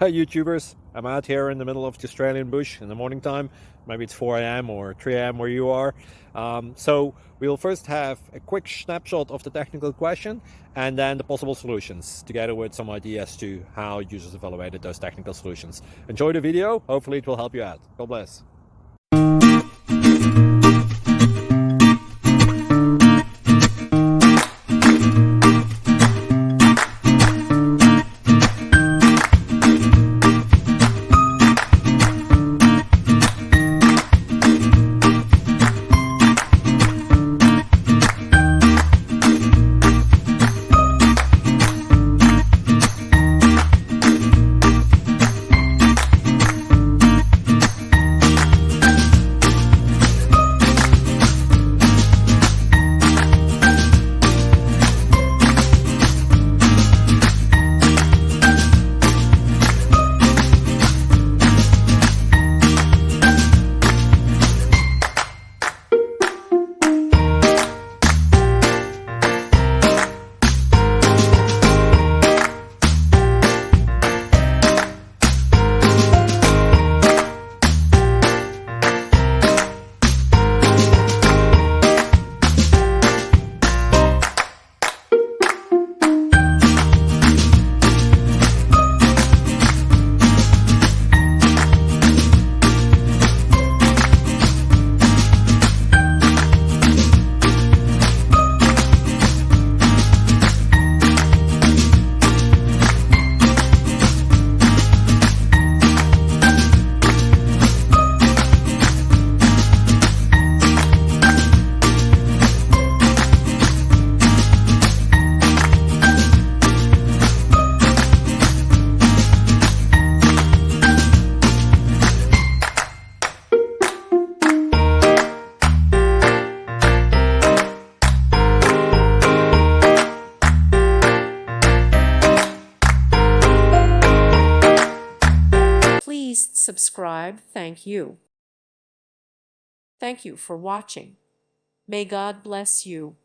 Hey YouTubers, I'm out here in the middle of the Australian bush in the morning time. Maybe it's 4 a.m. or 3 a.m. where you are. So we'll first have a quick snapshot of the technical question and then the possible solutions, together with some ideas to how users evaluated those technical solutions. Enjoy the video, hopefully it will help you out. God bless. Please subscribe. Thank you. Thank you for watching. May God bless you.